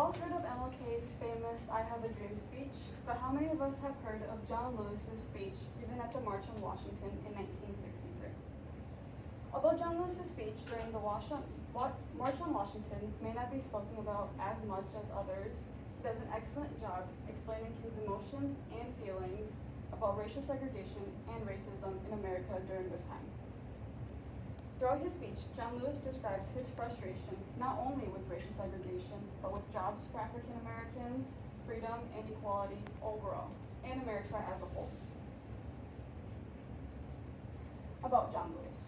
all heard of MLK's famous I Have a Dream speech, but how many of us have heard of John Lewis's speech given at the March on Washington in 1963? Although John Lewis's speech during the March on Washington may not be spoken about as much as others, he does an excellent job explaining his emotions and feelings about racial segregation and racism in America during this time. Throughout his speech, John Lewis describes his frustration not only with racial segregation, but with jobs for African Americans, freedom and equality overall, and America as a whole. About John Lewis.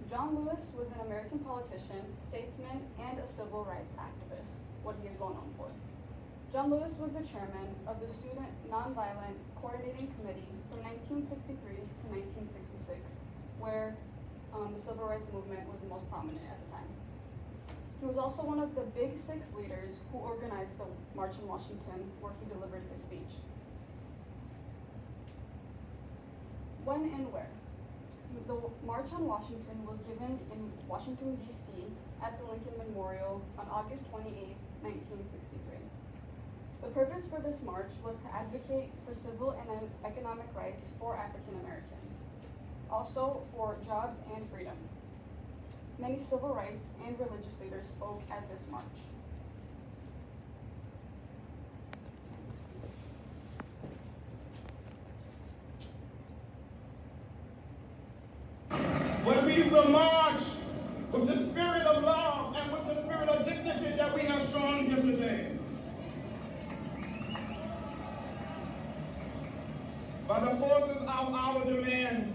John Lewis was an American politician, statesman, and a civil rights activist, what he is well known for. John Lewis was the chairman of the Student Nonviolent Coordinating Committee from 1963 to 1966, where the civil rights movement was the most prominent at the time. He was also one of the Big Six leaders who organized the March on Washington, where he delivered his speech. When and where? The March on Washington was given in Washington, D.C. at the Lincoln Memorial on August 28, 1963. The purpose for this march was to advocate for civil and economic rights for African Americans, also for jobs and freedom. Many civil rights and religious leaders spoke at this march. When we will march with the spirit of love and with the spirit of dignity that we have shown here today. By the forces of our demand,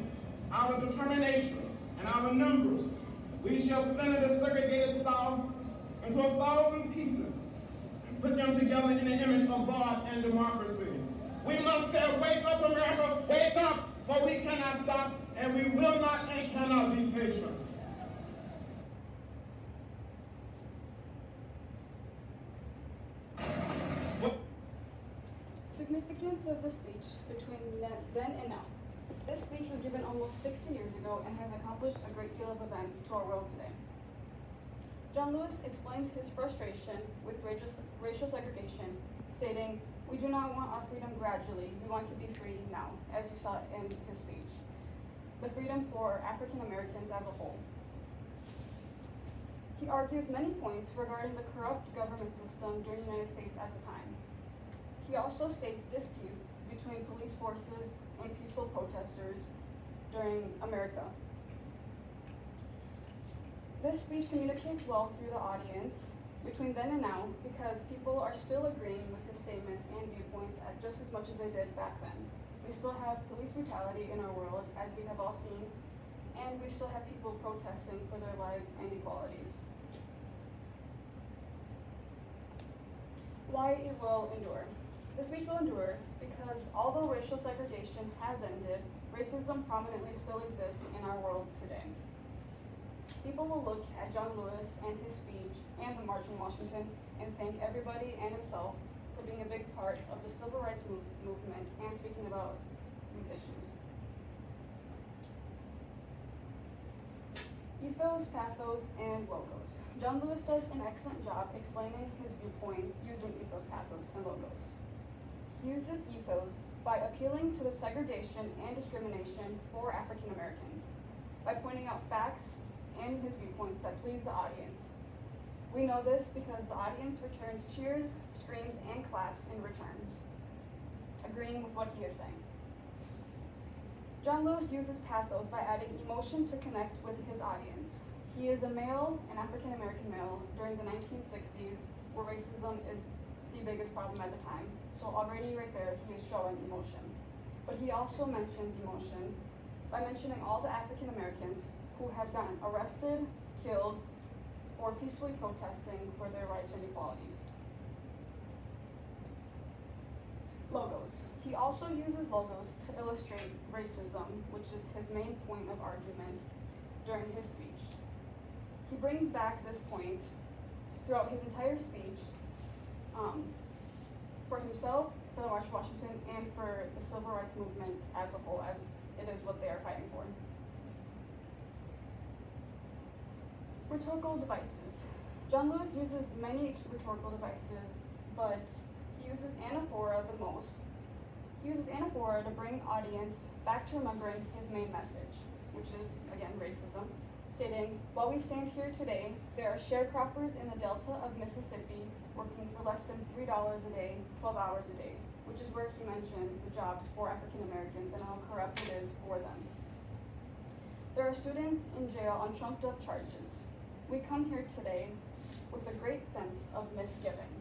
our determination, and our numbers, we shall splinter the segregated South into 1,000 pieces and put them together in the image of God and democracy. We must say, wake up, America, wake up, for we cannot stop, and we will not and cannot be patient. Significance of the speech between then and now. This speech was given almost 60 years ago and has accomplished a great deal of events to our world today. John Lewis explains his frustration with racial segregation, stating, "We do not want our freedom gradually, we want to be free now," as you saw in his speech. The freedom for African Americans as a whole. He argues many points regarding the corrupt government system during the United States at the time. He also states disputes between police forces and peaceful protesters during America. This speech communicates well through the audience between then and now because people are still agreeing with his statements and viewpoints just as much as they did back then. We still have police brutality in our world, as we have all seen, and we still have people protesting for their lives and equalities. Why it will endure. The speech will endure because although racial segregation has ended, racism prominently still exists in our world today. People will look at John Lewis and his speech and the March on Washington and thank everybody and himself for being a big part of the civil rights movement and speaking about these issues. Ethos, Pathos, and Locos. John Lewis does an excellent job explaining his viewpoints using ethos, pathos, and logos. He uses ethos by appealing to the segregation and discrimination for African Americans, by pointing out facts and his viewpoints that please the audience. We know this because the audience returns cheers, screams, and claps in return, agreeing with what he is saying. John Lewis uses pathos by adding emotion to connect with his audience. He is a male, an African American male, during the 1960s, where racism is the biggest problem at the time. So already right there, he is showing emotion. But he also mentions emotion by mentioning all the African Americans who have gotten arrested, killed, or peacefully protesting for their rights and equalities. Logos. He also uses logos to illustrate racism, which is his main point of argument during his speech. He brings back this point throughout his entire speech for himself, for the March on Washington, and for the civil rights movement as a whole, as it is what they are fighting for. Rhetorical devices. John Lewis uses many rhetorical devices but he uses anaphora the most. He uses anaphora to bring audience back to remembering his main message, which is, again, racism, stating, while we stand here today, there are sharecroppers in the Delta of Mississippi working for less than $3 a day, 12 hours a day, which is where he mentions the jobs for African Americans and how corrupt it is for them. There are students in jail on trumped up charges. We come here today with a great sense of misgiving.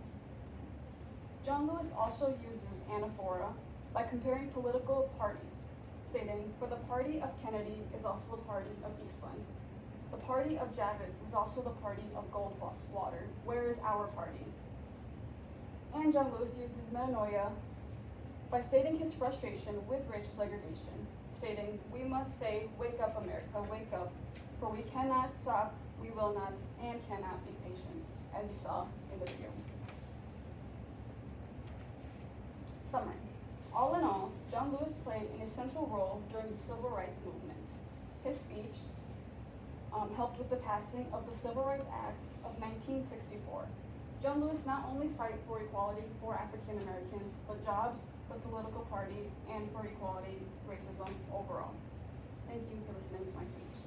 John Lewis also uses anaphora by comparing political parties, stating, for the party of Kennedy is also the party of Eastland. The party of Javits is also the party of Goldwater. Where is our party? And John Lewis uses metanoia by stating his frustration with racial segregation, stating, we must say, wake up, America, wake up, for we cannot stop, we will not, and cannot be patient, as you saw in the video. Summary. All in all, John Lewis played an essential role during the Civil Rights Movement. His speech helped with the passing of the Civil Rights Act of 1964. John Lewis not only fight for equality for African Americans, but jobs, the political party, and for equality, racism overall. Thank you for listening to my speech.